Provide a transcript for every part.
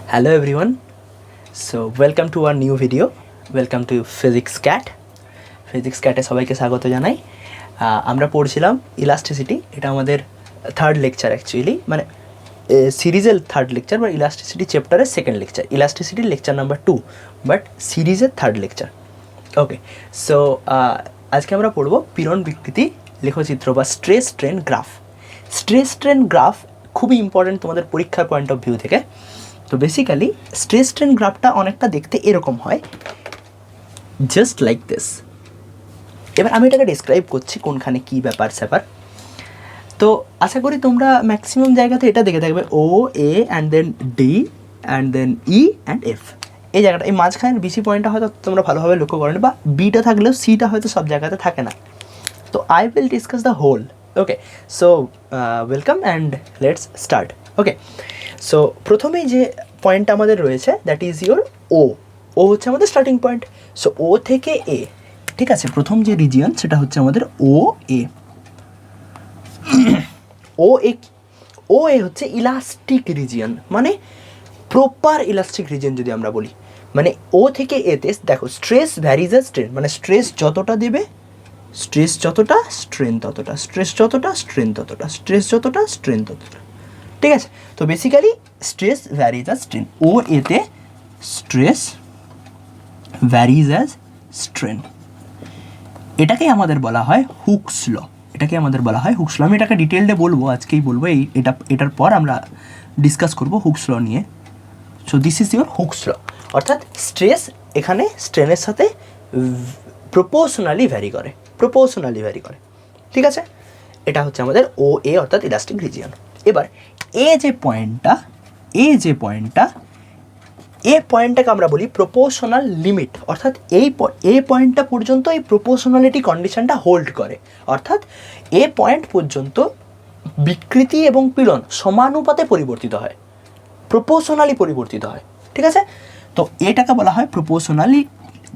Hello everyone. So welcome to our new video. Welcome to Physics Cat. Physics Cat এ সবাইকে স্বাগত জানাই। আমরা পড়ছিলাম ইলাস্টিসিটি। এটা আমাদের থার্ড লেকচার অ্যাকচুয়ালি, মানে সিরিজের থার্ড লেকচার বা ইলাস্টিসিটি চ্যাপ্টারের সেকেন্ড লেকচার। ইলাস্টিসিটির লেকচার নাম্বার 2, বাট সিরিজের থার্ড লেকচার। ওকে, সো আজকে আমরা পড়বো পীড়ন বিকৃতি লেখচিত্র বা stress strain graph. Stress strain graph খুবই ইম্পর্টেন্ট তোমাদের পরীক্ষার পয়েন্ট অফ ভিউ থেকে। তো বেসিক্যালি স্ট্রেস স্ট্রেন গ্রাফটা অনেকটা দেখতে এরকম হয়, জাস্ট লাইক দিস। এবার আমি এটাকে ডিসক্রাইব করছি কোনখানে কী ব্যাপার স্যাপার। তো আশা করি তোমরা ম্যাক্সিমাম জায়গাতে এটা দেখে থাকবে ও A and then D and then E and F. এই জায়গাটা, এই মাঝখানের বিসি পয়েন্টটা হয়তো তোমরা ভালোভাবে লক্ষ্য করেন, বা বিটা থাকলেও সিটা হয়তো সব জায়গাতে থাকে না। তো I will discuss the whole. Okay, so welcome and let's start. Okay, so প্রথমেই যে পয়েন্টটা আমাদের রয়েছে that is your O. O হচ্ছে আমাদের স্টার্টিং পয়েন্ট। সো ও থেকে এ, ঠিক আছে, প্রথম যে রিজিয়ন সেটা হচ্ছে আমাদের ও এ। ও এ হচ্ছে ইলাস্টিক রিজিয়ন, মানে প্রপার ইলাস্টিক রিজিয়ন যদি আমরা বলি। মানে ও থেকে এতে দেখো স্ট্রেস ভ্যারিজ আ স্ট্রেন, মানে স্ট্রেস যতটা দেবে, স্ট্রেস যতটা স্ট্রেন ততটা, স্ট্রেস যতটা স্ট্রেন ততটা, স্ট্রেস যতটা স্ট্রেন ততটা, ঠিক আছে। তো basically stress varies as strain. ও এতে স্ট্রেস ভ্যারিজ অ্যাজ স্ট্রেন, এটাকেই আমাদের বলা হয় হুকস ল। এটাকে আমাদের বলা হয় হুকস ল। আমি এটাকে ডিটেলডে বলবো, আজকেই বলবো। এটার পর আমরা ডিসকাস করবো হুকস ল নিয়ে। So this is your Hooke's law, অর্থাৎ স্ট্রেস এখানে স্ট্রেনের সাথে প্রপোর্শনালি ভ্যারি করে, ঠিক আছে। এটা হচ্ছে আমাদের ও এ অর্থাৎ ইলাস্টিক রিজিয়ন। এবার এ যে পয়েন্টটাকে আমরা বলি প্রপোর্শনাল লিমিট, অর্থাৎ এই পয়েন্টটা পর্যন্ত এই প্রপোর্শনালিটি কন্ডিশনটা হোল্ড করে, অর্থাৎ এ পয়েন্ট পর্যন্ত বিকৃতি এবং পীড়ন সমানুপাতে পরিবর্তিত হয়, প্রপোর্শনালি পরিবর্তিত হয়, ঠিক আছে। তো এটাকে বলা হয়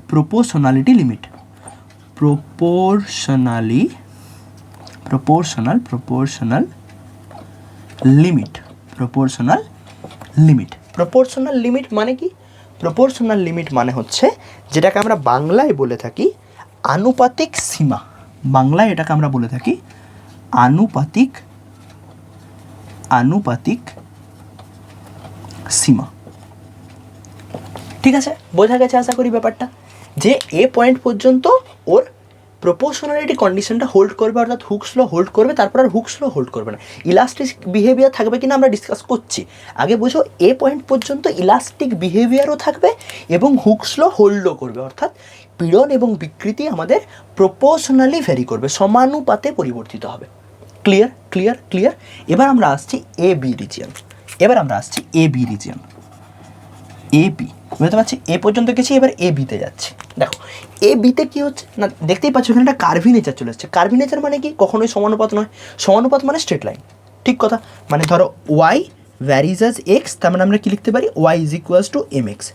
প্রপোর্শনালিটি লিমিট। প্রপোর্শনাল লিমিট মানে কি? প্রপোর্শনাল লিমিট মানে হচ্ছে যেটাকে আমরা বাংলায় বলে থাকি আনুপাতিক সীমা। বাংলায় এটাকে আমরা বলে থাকি আনুপাতিক সীমা, ঠিক আছে। বোঝা গেছে আশা করি ব্যাপারটা, যে এ পয়েন্ট পর্যন্ত ওর প্রপোর্শনালিটি কন্ডিশনটা হোল্ড করবে, অর্থাৎ হুকস ল হোল্ড করবে, তারপর আর হুকস ল হোল্ড করবে না। ইলাস্টিক বিহেভিয়ার থাকবে কিনা আমরা ডিসকাস করছি। আগে বোঝো, এ পয়েন্ট পর্যন্ত ইলাস্টিক বিহেভিয়ারও থাকবে এবং হুকস ল হোল্ডও করবে, অর্থাৎ পীড়ন এবং বিকৃতি আমাদের প্রপোর্শনালি ভ্যারি করবে, সমানুপাতে পরিবর্তিত হবে। ক্লিয়ার। এবার আমরা আসছি A B region. A B বুঝতে পারছি, এ পর্যন্ত গেছি, এবার এ বিতে যাচ্ছি। দেখো এ বিতে কী হচ্ছে না, দেখতেই পাচ্ছ এখানে একটা কার্ভিনেচার চলে এসছে। কার্ভিনেচার মানে কি? কখনোই সমানুপাত নয়। সমানুপাত মানে স্ট্রেট লাইন, ঠিক কথা। মানে ধরো ওয়াই ভ্যারিজ অ্যাজ এক্স, তার মানে আমরা কী লিখতে পারি? Y is equals to m x.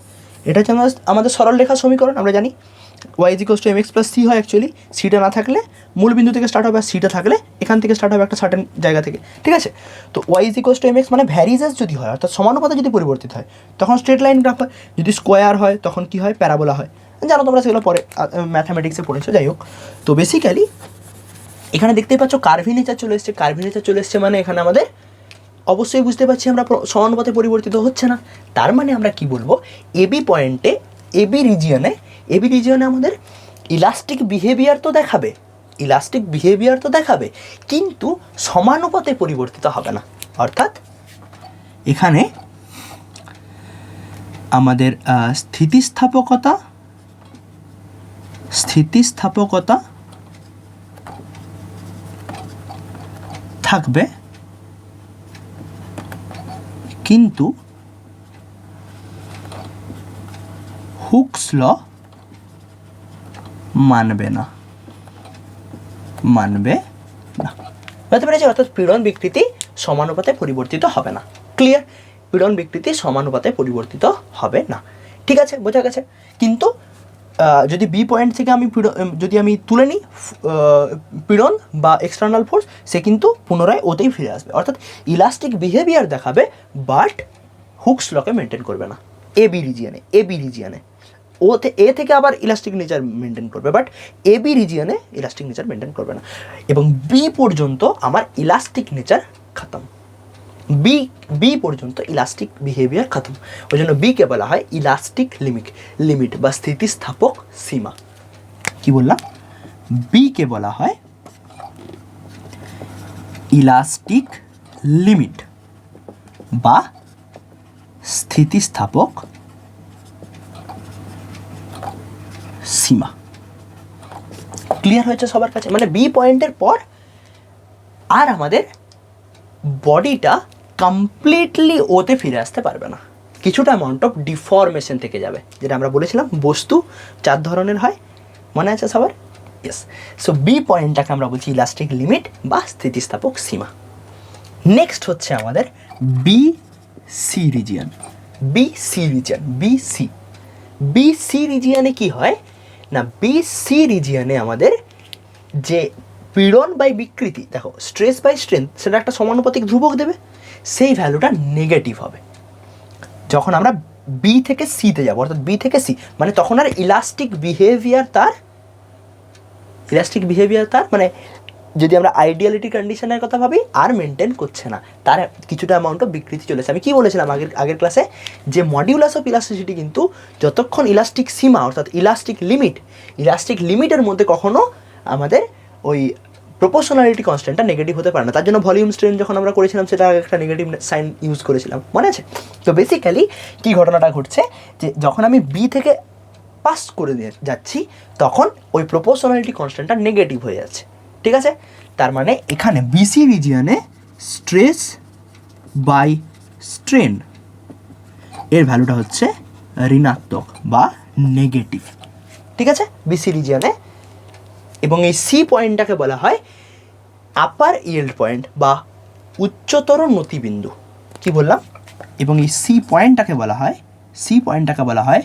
এটা হচ্ছে আমাদের সরল রেখা সমীকরণ। আমরা জানি y is equals to m x plus c হয় অ্যাকচুয়ালি। সিটা না থাকলে মূল বিন্দু থেকে স্টার্ট হবে, আর সিটা থাকলে এখান থেকে স্টার্ট হবে একটা সার্টেন জায়গা থেকে, ঠিক আছে। তো y is equals to m x মানে ভ্যারিজেস যদি হয়, অর্থাৎ সমানুপাতে যদি পরিবর্তিত হয় তখন স্ট্রেট লাইন গ্রাফ হয়। যদি স্কোয়ার হয় তখন কি হয়? প্যারাবোলা হয়। জানো তোমরা সেগুলো পরে ম্যাথামেটিক্সে পড়েছো, যাই হোক। তো বেসিক্যালি এখানে দেখতেই পাচ্ছ কার্ভিনেচার চলে এসছে, মানে এখানে আমাদের অবশ্যই বুঝতে পারছি আমরা সমানুপাতে পরিবর্তিত হচ্ছে না। তার মানে আমরা কি বলবো? এবি পয়েন্টে, এবি রিজিয়নে আমাদের ইলাস্টিক বিহেভিয়ার তো দেখাবে, কিন্তু সমানুপাতে পরিবর্তিত হবে না। অর্থাৎ এখানে আমাদের স্থিতিস্থাপকতা থাকবে, কিন্তু হুকস ল মানবে না। বুঝতে পেরেছি? অর্থাৎ পীড়ন বিকৃতি সমানুপাতে পরিবর্তিত হবে না। ক্লিয়ার? পীড়ন বিকৃতি সমানুপাতে পরিবর্তিত হবে না, ঠিক আছে, বোঝা গেছে। কিন্তু যদি বি পয়েন্ট থেকে যদি আমি তুলে নিই পীড়ন বা এক্সটার্নাল ফোর্স, সে কিন্তু পুনরায় ওতেই ফিরে আসবে, অর্থাৎ ইলাস্টিক বিহেভিয়ার দেখাবে বাট হুকস লকে মেনটেন করবে না এবি রিজিয়ানে এ থেকে আবার ইলাস্টিক নেচার মেনটেন করবে, বাট এবি রিজিয়নে ইলাস্টিক নেচার মেনটেন করবে না। এবং বি পর্যন্ত আমার ইলাস্টিক নেচার খতম, বি পর্যন্ত ইলাস্টিক বিহেভিয়ার খতম। ওই জন্য বিকে বলা হয় ইলাস্টিক লিমিট বা স্থিতিস্থাপক সীমা। কি বললাম? বিকে বলা হয় ইলাস্টিক লিমিট বা স্থিতিস্থাপক সীমা। ক্লিয়ার হয়েছে সবার কাছে? মানে বি পয়েন্টের পর আর আমাদের বডিটা কমপ্লিটলি ওতে ফিরে আসতে পারবে না, কিছুটা অ্যামাউন্ট অফ ডিফরমেশন থেকে যাবে, যেটা আমরা বলেছিলাম বস্তু 4 ধরনের হয়, মনে আছে সবার? ইয়েস। সো বি পয়েন্টটাকে আমরা বলছি ইলাস্টিক লিমিট বা স্থিতিস্থাপক সীমা। নেক্সট হচ্ছে আমাদের বি সি রিজিয়ন। বিসি রিজিয়নে কি হয় না, বিসি রিজিয়নে আমাদের যে পীড়ন বাই বিকৃতি, দেখো স্ট্রেস বাই স্ট্রেংথ, সেটা একটা সমানুপাতিক ধ্রুবক দেবে, সেই ভ্যালুটা নেগেটিভ হবে যখন আমরা বি থেকে সিতে যাবো, অর্থাৎ বি থেকে সি, মানে তখন আর ইলাস্টিক বিহেভিয়ার তার মানে যদি আমরা আইডিয়ালিটি কন্ডিশনের কথা ভাবি আর মেনটেন করছে না, তার কিছুটা অ্যামাউন্ট অফ বিকৃতি চলেছে। আমি কি বলেছিলাম আগের ক্লাসে, যে মডিউলাস অফ ইলাস্টিসিটি কিন্তু যতক্ষণ ইলাস্টিক সীমা অর্থাৎ ইলাস্টিক লিমিটের মধ্যে কখনো আমাদের ওই প্রপোর্শনালিটি কনস্ট্যান্টটা নেগেটিভ হতে পারে না। তার জন্য ভলিউম স্ট্রেন যখন আমরা করেছিলাম সেটা একটা নেগেটিভ সাইন ইউজ করেছিলাম, মনে আছে? তো বেসিক্যালি কী ঘটনাটা ঘটছে, যে যখন আমি বি থেকে পাস করে যাচ্ছি তখন ওই প্রপোর্শনালিটি কনস্ট্যান্টটা নেগেটিভ হয়ে যাচ্ছে, ঠিক আছে? তার মানে এখানে বিসি রিজিয়নে স্ট্রেস বাই স্ট্রেন এর ভ্যালুটা হচ্ছে ঋণাত্মক বা নেগেটিভ, ঠিক আছে, বিসি রিজিয়নে। এবং এই সি পয়েন্টটাকে বলা হয় আপার ইয়েল্ড পয়েন্ট বা উচ্চতর নতিবিন্দু। কি বললাম? এবং এই সি পয়েন্টটাকে বলা হয়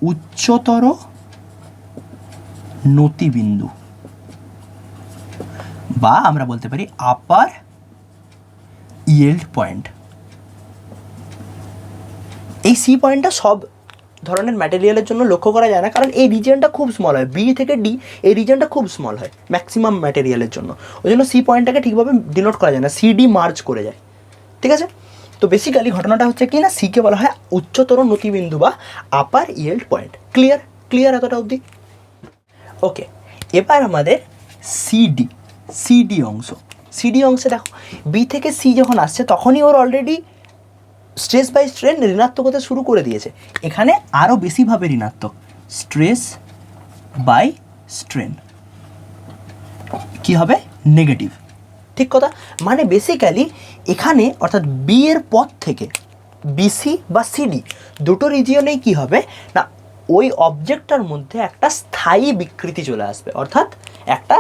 উচ্চতর নতিবিন্দু বা আমরা বলতে পারি আপার ইয়েল্ড পয়েন্ট। এই সি পয়েন্টটা সব ধরনের ম্যাটেরিয়ালের জন্য লক্ষ্য করা যায় না, কারণ এই রিজিয়নটা খুব স্মল হয়, বি থেকে ডি এই রিজিয়নটা খুব স্মল হয় ম্যাক্সিমাম ম্যাটেরিয়ালের জন্য, ওই জন্য সি পয়েন্টটাকে ঠিকভাবে ডিনোট করা যায় না, সিডি মার্জ করে যায়, ঠিক আছে? তো বেসিক্যালি ঘটনাটা হচ্ছে কি না, সিকে বলা হয় উচ্চতর নতিবিন্দু বা আপার ইয়েল্ড পয়েন্ট। ক্লিয়ার এতটা অবধি? ওকে, এবার আমাদের সিডি অংশে দেখো বি থেকে সি যখন আসছে তখনই ওর অলরেডি স্ট্রেস বাই স্ট্রেন ঋণাত্মক হতে শুরু করে দিয়েছে, এখানে আরও বেশিভাবে ঋণাত্মক, স্ট্রেস বাই স্ট্রেন কী হবে? নেগেটিভ, ঠিক কথা? মানে বেসিক্যালি এখানে অর্থাৎ বি এর পর থেকে বিসি বা সিডি দুটো রিজিয়নেই কী হবে না, ওই অবজেক্টটার মধ্যে একটা স্থায়ী বিকৃতি চলে আসবে, অর্থাৎ একটা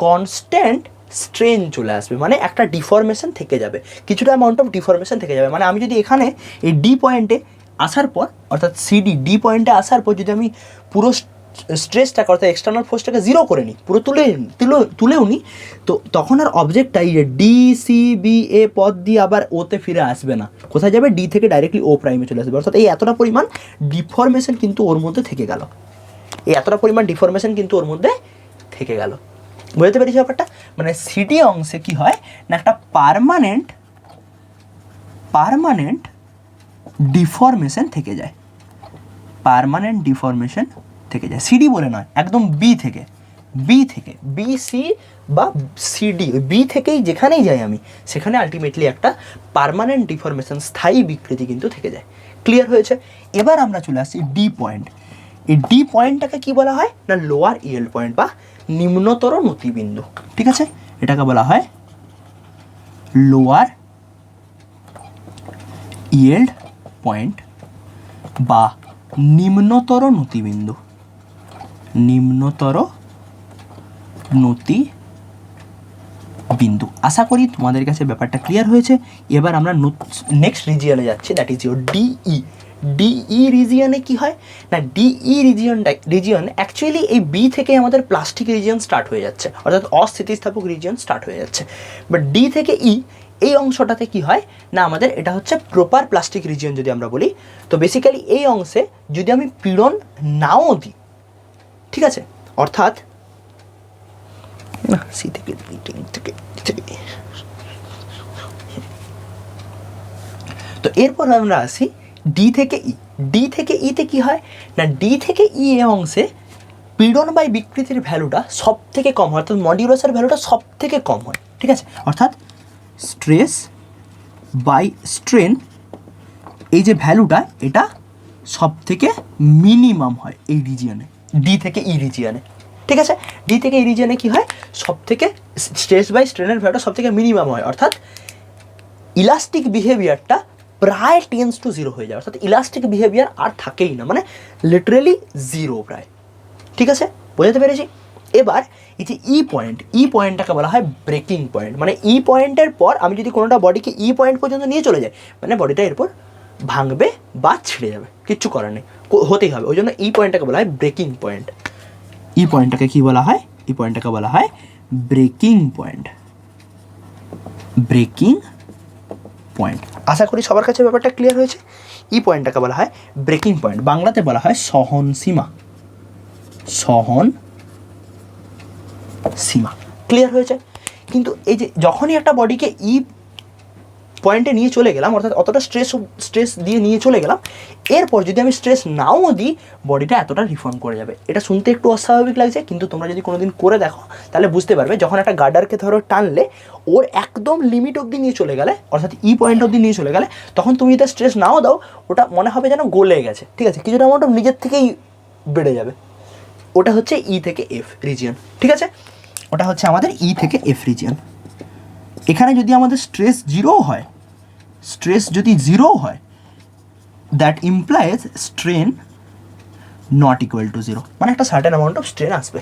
কনস্ট্যান্ট স্ট্রেন চলে আসবে, মানে একটা ডিফরমেশন থেকে যাবে, কিছুটা অ্যামাউন্ট অফ ডিফরমেশন থেকে যাবে। মানে আমি যদি এখানে এই ডি পয়েন্টে আসার পর অর্থাৎ ডি পয়েন্টে আসার পর যদি আমি পুরো স্ট্রেসটাকে অর্থাৎ এক্সটার্নাল ফোর্সটাকে জিরো করে নিই, পুরো তুলেও নিই, তো তখন আর অবজেক্টটা এই ডি সি বি এ পথ দিয়ে আবার ওতে ফিরে আসবে না, কোথায় যাবে? ডি থেকে ডাইরেক্টলি ও প্রাইমে চলে আসবে, অর্থাৎ এই এতটা পরিমাণ ডিফরমেশন কিন্তু ওর মধ্যে থেকে গেল, বুঝতে পেরেছি ব্যাপারটা? মানে সিডি অংশে কি হয় না, একটা পার্মানেন্ট ডিফরমেশন থেকে যায়, সিডি বলে নয়, একদম বি থেকে বিসি বা সিডি, বি থেকেই যেখানেই যাই আমি সেখানে আলটিমেটলি একটা পার্মানেন্ট ডিফরমেশন, স্থায়ী বিকৃতি কিন্তু থেকে যায়। ক্লিয়ার হয়েছে? এবার আমরা চলে আসছি ডি পয়েন্ট। এই ডি পয়েন্টটাকে কি বলা হয় না, লোয়ার ইয়েল্ড পয়েন্ট বা নিম্নতর নতিবিন্দু, ঠিক আছে? এটাকে বলা হয় লোয়ার ইয়েল্ড পয়েন্ট বা নিম্নতর নতিবিন্দু। আশা করি তোমাদের কাছে ব্যাপারটা ক্লিয়ার হয়েছে। এবার আমরা নেক্সট রিজিয়নে যাচ্ছি, দ্যাট ইজ ইউর ডিই রিজিয়নে কি হয় না, ডিই রিজিয়ন অ্যাকচুয়ালি এই বি থেকে আমাদের প্লাস্টিক রিজিয়ন স্টার্ট হয়ে যাচ্ছে, অর্থাৎ অস্থিতিস্থাপক রিজিয়ন স্টার্ট হয়ে যাচ্ছে, বাট ডি থেকে এই অংশটাতে কি হয় না আমাদের এটা হচ্ছে প্রপার প্লাস্টিক রিজিয়ন যদি আমরা বলি। তো বেসিক্যালি এই অংশে যদি আমি পীড়ন নাও দিই, ঠিক আছে, অর্থাৎ সি থেকে তো এরপর আমরা আসি ডি থেকে ই। ডি থেকে ইতে কি হয় না ডি থেকে ই এ অংশে পীড়ন বাই বিকৃতির ভ্যালুটা সব থেকে কম হয়, অর্থাৎ মডিউলাসের ভ্যালুটা সব থেকে কম হয়, ঠিক আছে, অর্থাৎ স্ট্রেস বাই স্ট্রেন এই যে ভ্যালুটা এটা সব থেকে মিনিমাম হয় এই রিজিয়নে, ডি থেকে ই রিজিয়নে, ঠিক আছে। ডি থেকে ই রিজিয়নে কী হয়, সব থেকে স্ট্রেস বাই স্ট্রেনের ভ্যালুটা সব থেকে মিনিমাম হয়, অর্থাৎ ইলাস্টিক বিহেভিয়ারটা প্রায় টেন্স টু জিরো হয়ে যায়, অর্থাৎ ইলাস্টিক বিহেভিয়ার আর থাকেই না, মানে লিটারেলি জিরো প্রায়, ঠিক আছে, বোঝাতে পেরেছি। এবার এই যে ই পয়েন্ট, ই পয়েন্টটাকে বলা হয় ব্রেকিং পয়েন্ট, মানে ই পয়েন্টের পর আমি যদি কোনোটা বডিকে ই পয়েন্ট পর্যন্ত নিয়ে চলে যাই, মানে বডিটা এরপর ভাঙবে বা ছিঁড়ে যাবে, কিচ্ছু করার নেই, হতেই হবে, ওই জন্য ই পয়েন্টটাকে বলা হয় ব্রেকিং পয়েন্ট। ই পয়েন্টটাকে কী বলা হয়, ই পয়েন্টটাকে বলা হয় ব্রেকিং পয়েন্ট, ব্রেকিং পয়েন্ট। আশা করি সবার কাছে ব্যাপারটা ক্লিয়ার হয়েছে। ই পয়েন্টটাকে বলা হয় ব্রেকিং পয়েন্ট, বাংলাতে বলা হয় সহন সীমা, সহন সীমা, ক্লিয়ার হয়েছে। কিন্তু এই যে যখনই একটা বডিকে ই পয়েন্টে নিয়ে চলে গেলাম, অর্থাৎ অতটা স্ট্রেস দিয়ে নিয়ে চলে গেলাম, এরপর যদি আমি স্ট্রেস নাও দিই বডিটা এতটা রিফর্ম করে যাবে। এটা শুনতে একটু অস্বাভাবিক লাগছে, কিন্তু তোমরা যদি কোনোদিন করে দেখো তাহলে বুঝতে পারবে। যখন একটা গার্ডারকে ধরো টানলে ওর একদম লিমিট অবধি নিয়ে চলে গেলে, অর্থাৎ ই পয়েন্ট অবধি নিয়ে চলে গেলে, তখন তুমি যদি স্ট্রেস নাও দাও ওটা মনে হবে যেন গলে গেছে, ঠিক আছে, কিছুটা অ্যামাউন্ট নিজের থেকেই বেড়ে যাবে। ওটা হচ্ছে ই থেকে এফ রিজিয়ন, ঠিক আছে, ওটা হচ্ছে আমাদের ই থেকে এফ রিজিয়ন। এখানে যদি আমাদের স্ট্রেস জিরো হয়, স্ট্রেস যদি জিরো হয়, that implies strain not equal to zero, মানে একটা সার্টেন অ্যামাউন্ট অফ স্ট্রেন আসবে,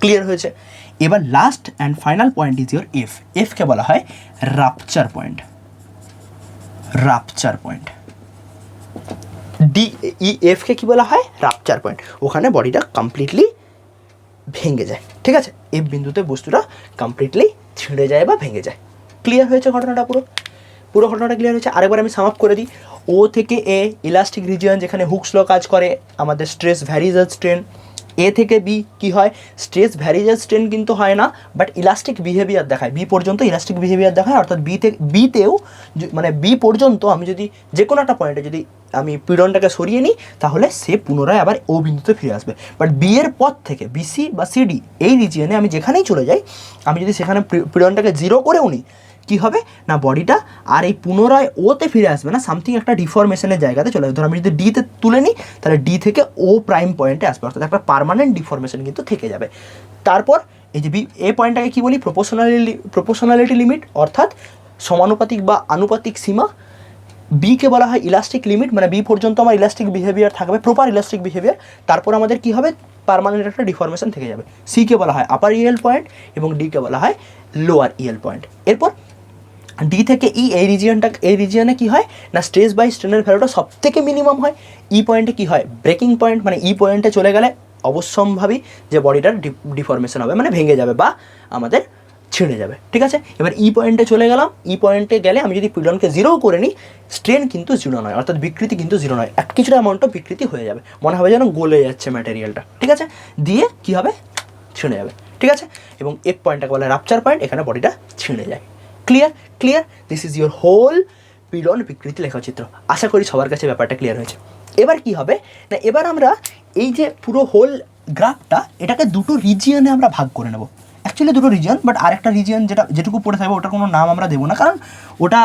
ক্লিয়ার হয়েছে। এবার last and final point is your F. এফকে বলা হয় rupture point, rupture point. D E এফকে কী বলা হয়, রাপচার পয়েন্ট, ওখানে বডিটা কমপ্লিটলি ভেঙে যায়, ঠিক আছে, এফ বিন্দুতে বস্তুটা কমপ্লিটলি ছিঁড়ে যায় বা ভেঙে যায়। ক্লিয়ার হয়েছে ঘটনাটা, পুরো ঘটনাটা ক্লিয়ার হয়েছে। আরেকবার আমি সাম আপ করে দিই। ও থেকে এ ইলাস্টিক রিজিয়ন, যেখানে হুকস ল কাজ করে, আমাদের স্ট্রেস ভ্যারিজ অ্যাজ স্ট্রেন। এ থেকে বি কী হয়, স্ট্রেস ভ্যারিজ অ্যাজ স্ট্রেন কিন্তু হয় না, বাট ইলাস্টিক বিহেভিয়ার দেখায়, বি পর্যন্ত ইলাস্টিক বিহেভিয়ার দেখায়, অর্থাৎ বিতেও মানে বি পর্যন্ত আমি যদি যে কোনো একটা পয়েন্টে যদি আমি পীড়নটাকে সরিয়ে নিই তাহলে সে পুনরায় আবার ও বিন্দুতে ফিরে আসবে। বাট বি এর পর থেকে বিসি বা সিডি এই রিজিয়নে আমি যেখানেই চলে যাই, আমি যদি সেখানে পীড়নটাকে জিরো করেও নিই, কী হবে না বডিটা আর এই পুনরায় ওতে ফিরে আসবে না, সামথিং একটা ডিফরমেশনের জায়গাতে চলে আসবে। ধর আমি যদি ডিতে তুলে নিই তাহলে ডি থেকে ও প্রাইম পয়েন্টে আসবে, অর্থাৎ একটা পার্মানেন্ট ডিফরমেশন কিন্তু থেকে যাবে। তারপর এই যে বি এ পয়েন্টটাকে কী বলি, প্রপোর্শনালিটি লিমিট, অর্থাৎ সমানুপাতিক বা আনুপাতিক সীমা। বিকে বলা হয় ইলাস্টিক লিমিট, মানে বি পর্যন্ত আমার ইলাস্টিক বিহেভিয়ার থাকবে, প্রপার ইলাস্টিক বিহেভিয়ার, তারপর আমাদের কী হবে, পার্মানেন্ট একটা ডিফরমেশন থেকে যাবে। সিকে বলা হয় আপার ইএল পয়েন্ট এবং ডিকে বলা হয় লোয়ার ইএল পয়েন্ট। এরপর ডি থেকে ই এই রিজিয়নে কী হয় না স্ট্রেস বাই স্ট্রেনের ভ্যালুটা সব থেকে মিনিমাম হয়। ই পয়েন্টে কী হয়, ব্রেকিং পয়েন্ট, মানে ই পয়েন্টে চলে গেলে অবশ্যম্ভাবী যে বডিটার ডিফরমেশন হবে, মানে ভেঙে যাবে বা আমাদের ছিঁড়ে যাবে, ঠিক আছে। এবার ই পয়েন্টে চলে গেলাম, ই পয়েন্টে গেলে আমি যদি পীড়নকে জিরো করে নিই, স্ট্রেন কিন্তু জিরো নয়, অর্থাৎ বিকৃতি কিন্তু জিরো নয়, কিছুটা অ্যামাউন্টও বিকৃতি হয়ে যাবে, মনে হবে যেন গলে যাচ্ছে ম্যাটেরিয়ালটা, ঠিক আছে, দিয়ে কী হবে, ছিঁড়ে যাবে, ঠিক আছে। এবং এফ পয়েন্টটাকে বলে রাপচার পয়েন্ট, এখানে বডিটা ছিঁড়ে যায়। Clear, this is your whole পীড়ন বিকৃতি লেখচিত্র। আশা করি সবার কাছে ব্যাপারটা ক্লিয়ার হয়েছে। এবার কি হবে না, এবার আমরা এই যে পুরো হোল গ্রাফটা এটাকে দুটো রিজিয়নে আমরা ভাগ করে নেব। অ্যাকচুয়ালি দুটো রিজিয়ন, বাট আরেকটা রিজিয়ন যেটুকু পড়ে থাকবে ওটার কোনো নাম আমরা দেবো না, কারণ ওটা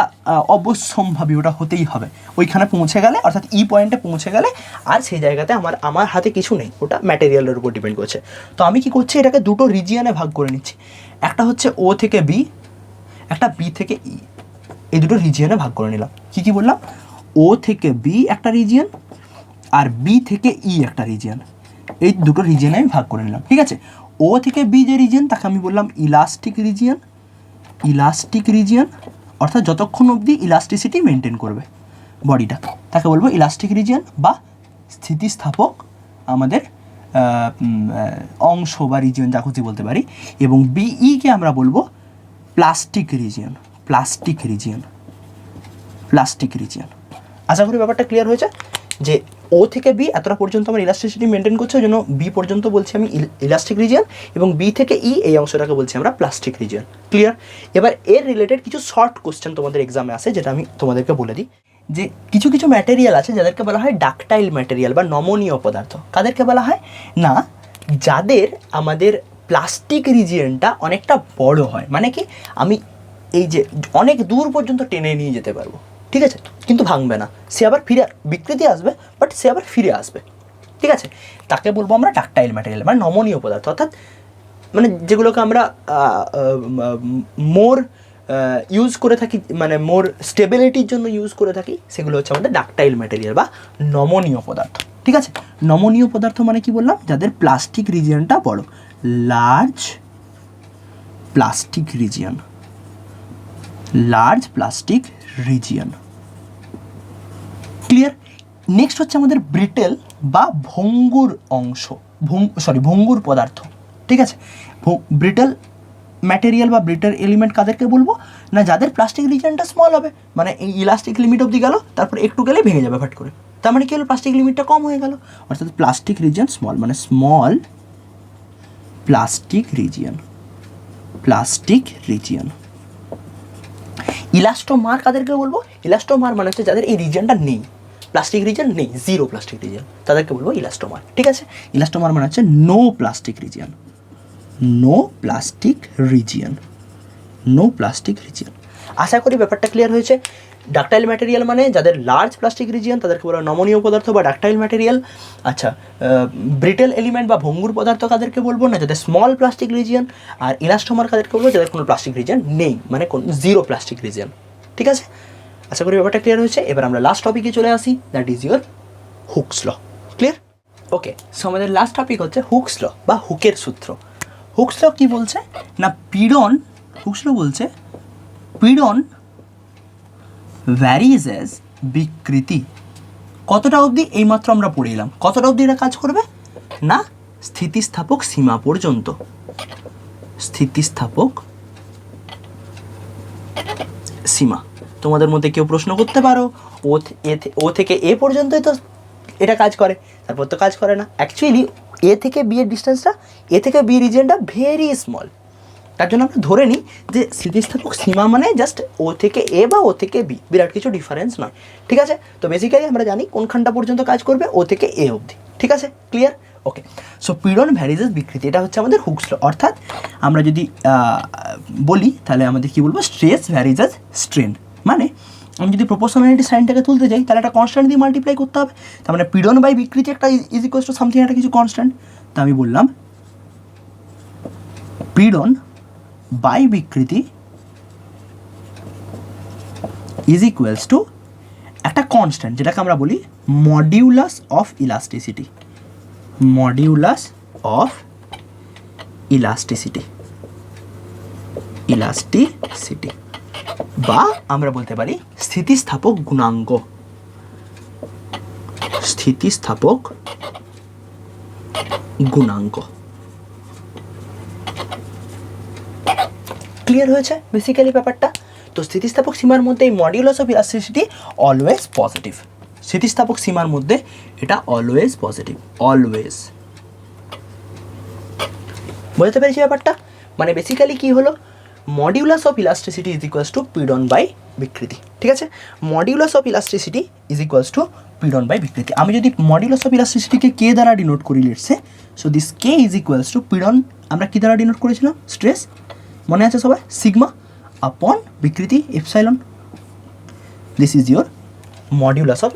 অবশ্যম্ভাবী, ওটা হতেই হবে। ওইখানে পৌঁছে গেলে, অর্থাৎ ই পয়েন্টে পৌঁছে গেলে আর সেই জায়গাতে আমার হাতে কিছু নেই, ওটা ম্যাটেরিয়ালের উপর ডিপেন্ড করছে। তো আমি কি করছি, এটাকে দুটো রিজিয়নে ভাগ করে নিচ্ছি। একটা হচ্ছে ও থেকে বি, একটা বি থেকে ই, এই দুটো রিজিয়নে ভাগ করে নিলাম। কি বললাম, ও থেকে বি একটা রিজিয়ন আর বি থেকে ই একটা রিজিয়ন, এই দুটো রিজিয়নে আমি ভাগ করে নিলাম, ঠিক আছে। ও থেকে বি যে রিজিয়ন তাকে আমি বললাম ইলাস্টিক রিজিয়ন, অর্থাৎ যতক্ষণ অবধি ইলাস্টিসিটি মেনটেন করবে বডিটা তাকে বলবো ইলাস্টিক রিজিয়ন বা স্থিতিস্থাপক আমাদের অংশ বা রিজিয়ন যা খুশি বলতে পারি। এবং বিইকে আমরা বলবো প্লাস্টিক প্লাস্টিক রিজিয়ন। আশা করি ব্যাপারটা ক্লিয়ার হয়েছে যে ও থেকে বি এতটা পর্যন্ত আমার ইলাস্টিসিটি মেনটেন করছে, ওই জন্য বি পর্যন্ত বলছি আমি ইলাস্টিক রিজিয়ন, এবং বি থেকে ই এই অংশটাকে বলছি আমরা প্লাস্টিক রিজিয়ন। ক্লিয়ার? এবার এর রিলেটেড কিছু শর্ট কোশ্চেন তোমাদের এক্সামে আসে, যেটা আমি তোমাদেরকে বলে দিই যে কিছু কিছু ম্যাটেরিয়াল আছে যাদেরকে বলা হয় ডাকটাইল ম্যাটেরিয়াল বা নমনীয় পদার্থ। কাদেরকে বলা হয় না, যাদের আমাদের প্লাস্টিক রিজিয়নটা অনেকটা বড় হয়, মানে কি আমি এই যে অনেক দূর পর্যন্ত টেনে নিয়ে যেতে পারবো, ঠিক আছে, কিন্তু ভাঙবে না, সে আবার ফিরে বিকৃতি আসবে, বাট সে আবার ফিরে আসবে, ঠিক আছে, তাকে বলবো আমরা ডাকটাইল ম্যাটেরিয়াল মানে নমনীয় পদার্থ। অর্থাৎ মানে যেগুলোকে আমরা মোর ইউজ করে থাকি, মানে মোর স্টেবিলিটির জন্য ইউজ করে থাকি, সেগুলো হচ্ছে আমাদের ডাকটাইল ম্যাটেরিয়াল বা নমনীয় পদার্থ। ঠিক আছে, নমনীয় পদার্থ মানে কি বললাম, যাদের প্লাস্টিক রিজিয়নটা বড়, large plastic region, clear? Next হচ্ছে আমাদের ব্রিটেল বা ভঙ্গুর অংশ, ভঙ্গুর পদার্থ। ঠিক আছে, ব্রিটেল ম্যাটেরিয়াল বা ব্রিটেল এলিমেন্ট কাদেরকে বলবো না, যাদের প্লাস্টিক রিজিয়নটা স্মল হবে, মানে এই ইলাস্টিক লিমিট অবধি গেল, তারপর একটু গেলে ভেঙে যাবে ফাট করে, তার মানে কি হলো, প্লাস্টিক লিমিটটা কম হয়ে গেল, অর্থাৎ প্লাস্টিক রিজিয়ন স্মল, মানে স্মল প্লাস্টিক রিজিয়ন। ইলাস্টোমার কাদেরকে বলবো, ইলাস্টোমার মানে হচ্ছে যাদের এই রিজিয়নটা নেই, প্লাস্টিক রিজিয়ন নেই, জিরো প্লাস্টিক রিজিয়ন, তাদেরকে বলবো ইলাস্টোমার। ঠিক আছে, ইলাস্টোমার মানে হচ্ছে নো প্লাস্টিক রিজিয়ন। আশা করি ব্যাপারটা ক্লিয়ার হয়েছে। ডাকটাইল ম্যাটেরিয়াল মানে যাদের লার্জ প্লাস্টিক রিজিয়ন, তাদেরকে বলা নমনীয় পদার্থ বা ডাকটাইল ম্যাটেরিয়াল। আচ্ছা, ব্রিটেল এলিমেন্ট বা ভঙ্গুর পদার্থ কাদেরকে বলবো না, যাদের স্মল প্লাস্টিক রিজিয়ন। আর ইলাস্টোমার কাদেরকে বলবো, যাদের কোনো প্লাস্টিক রিজিয়ন নেই, মানে কোন জিরো প্লাস্টিক রিজিয়ন। ঠিক আছে, আশা করি ব্যাপারটা ক্লিয়ার হয়েছে। এবার আমরা লাস্ট টপিকে চলে আসি, that is your Hooke's law. Clear? Okay, so আমাদের লাস্ট টপিক হচ্ছে হুকস ল বা হুকের সূত্র। হুকস ল কি বলছে না, পীড়ন, হুকস ল বলছে পীড়ন ভ্যারিজ অ্যাজ বিকৃতি। কতটা অবধি এইমাত্র আমরা পড়ে এলাম, কতটা অবধি এটা কাজ করবে না, স্থিতিস্থাপক সীমা পর্যন্ত। স্থিতিস্থাপক সীমা। তোমাদের মধ্যে কেউ প্রশ্ন করতে পারো, ও থেকে এ পর্যন্তই তো এটা কাজ করে, তারপর তো কাজ করে না। অ্যাকচুয়ালি এ থেকে বি এর ডিস্টেন্সটা, এ থেকে বি রিজিয়নটা ভেরি স্মল, তার জন্য আমরা ধরে নিই যে স্থিতিস্থাপক সীমা মানে জাস্ট ও থেকে এ বা ও থেকে বি, বিরাট কিছু ডিফারেন্স নয়। ঠিক আছে, তো বেসিক্যালি আমরা জানি কোনখানটা পর্যন্ত কাজ করবে, ও থেকে এ অবধি। ঠিক আছে, ক্লিয়ার? ওকে, সো পীড়ন ভ্যারিজেস বিকৃতি, এটা হচ্ছে আমাদের হুকস ল। অর্থাৎ আমরা যদি বলি তাহলে আমাদের কী বলবো, স্ট্রেস ভ্যারিজেস স্ট্রেন। মানে আমি যদি প্রপোর্শনালিটি সাইনটাকে তুলতে যাই, তাহলে একটা কনস্ট্যান্ট দিয়ে মাল্টিপ্লাই করতে হবে, তার মানে পীড়ন বাই বিকৃতি একটা ইজ ইকুয়ালস টু সামথিং, একটা কিছু কনস্ট্যান্ট। তো আমি বললাম পীড়ন বাই বিকৃতি ইজ ইকুয়ালস টু একটা কনস্ট্যান্ট, যেটাকে আমরা বলি modulus of elasticity. Modulus of elasticity, বা আমরা বলতে পারি স্থিতিস্থাপক গুণাঙ্ক। ক্লিয়ার হয়েছে বেসিক্যালি ব্যাপারটা? তো স্থিতিস্থাপক সীমার মধ্যে এই modulus of elasticity always positive. স্থিতিস্থাপক সীমার মধ্যে এটা অলওয়েজ পজিটিভ, অলওয়েজ। বুঝতে পেরেছি ব্যাপারটা? মানে বেসিক্যালি কি হলো, modulus of elasticity is equals to পীড়ন বাই বিকৃতি। ঠিক আছে, modulus of elasticity is equals to পীড়ন বাই বিকৃতি। আমি যদি মডিউলাস অফ ইলাস্টিসিটিকে কে দ্বারা ডিনোট করি, লেটসে, so this K is equals to পীড়ন, আমরা কি দ্বারা ডিনোট করেছিলাম, স্ট্রেস, মনে আছে সবাই, সিগমা আপন বিকৃতি epsilon. This is your modulus of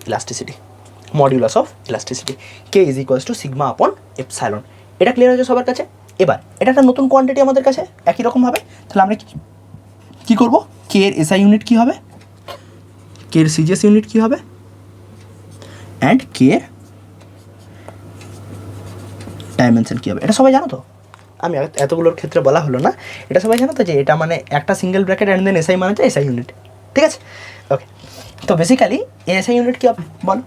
elasticity. K is equals two sigma আপন এপসাইলন। এটা ক্লিয়ার হয়েছে সবার কাছে? এবার এটা একটা নতুন কোয়ান্টিটি আমাদের কাছে, একই রকমভাবে তাহলে আমরা কী করবো, কে এর এসআই ইউনিট কী হবে, কে এর সিজিএস ইউনিট কী হবে, অ্যান্ড কে এর ডাইমেনশন কী হবে, এটা সবাই জানো তো? আমি এতগুলোর ক্ষেত্রে বলা হলো না, এটা সবাই জানো তো যে এটা মানে একটা single bracket and then SI মানে হচ্ছে এসআই ইউনিট। ঠিক আছে, ওকে। তো বেসিক্যালি এসআই ইউনিট কী হবে বলো,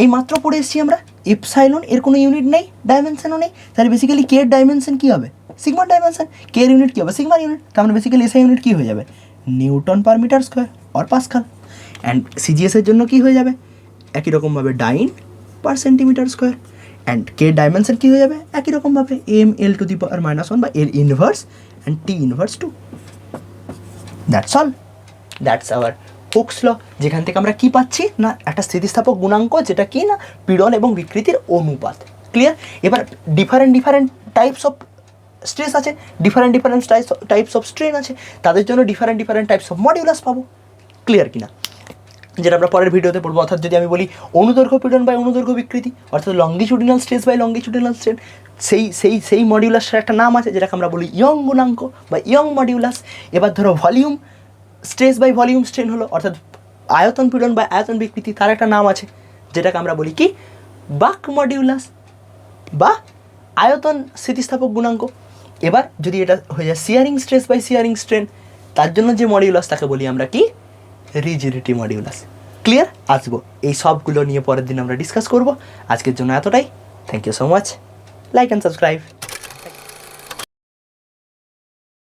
এই মাত্র পড়ে এসেছি আমরা, এপসাইলন এর কোনো ইউনিট নেই, ডাইমেনশনও নেই, তাহলে বেসিক্যালি কে এর ডাইমেনশন কী হবে, সিগমার ডাইমেনশন। কে এর ইউনিট কী হবে, সিগমার ইউনিট, তার মানে বেসিক্যালি এসআই ইউনিট কী হয়ে যাবে, newton per metre square or pascal. And সিজিএসের জন্য কি হয়ে যাবে একই রকমভাবে dyne per centimetre square. And K dimension কী হয়ে যাবে একই রকমভাবে M L to the power -1 বা L inverse and T inverse 2। That's all, that's our Hooke's law, যেখান থেকে আমরা কি পাচ্ছি না একটা স্থিতিস্থাপক গুণাঙ্ক যেটা কি না পীড়ন এবং বিকৃতির অনুপাত। ক্লিয়ার? এবার ডিফারেন্ট টাইপস অফ স্ট্রেস আছে, ডিফারেন্ট টাইপস অফ স্ট্রেন আছে, তাদের জন্য ডিফারেন্ট টাইপস অফ মডিউলাস পাবো। ক্লিয়ার কিনা? যেটা আমরা পরের ভিডিওতে পড়বো। অর্থাৎ যদি আমি বলি অনুদৈর্ঘ্য পীড়ন বা অনুদৈর্ঘ্য বিকৃতি, অর্থাৎ longitudinal stress by longitudinal strain, সেই মডিউলাসের একটা নাম আছে যেটাকে আমরা বলি ইয়ং গুণাঙ্ক বা ইয়ং মডিউলাস। এবার ধরো volume stress by volume strain হলো, অর্থাৎ আয়তন পীড়ন বা আয়তন বিকৃতি, তার একটা নাম আছে যেটাকে আমরা বলি কি বাক মডিউলাস বা আয়তন স্থিতিস্থাপক গুণাঙ্ক। এবার যদি এটা হয়ে যায় shearing stress by shearing strain, তার জন্য যে মডিউলাস তাকে বলি আমরা কি রিজিডিটি মডিউলাস। ক্লিয়ার? আসবো এই সবগুলো নিয়ে পরের দিন আমরা ডিসকাস করব। আজকের জন্য এতটাই। Thank you so much. Like and subscribe.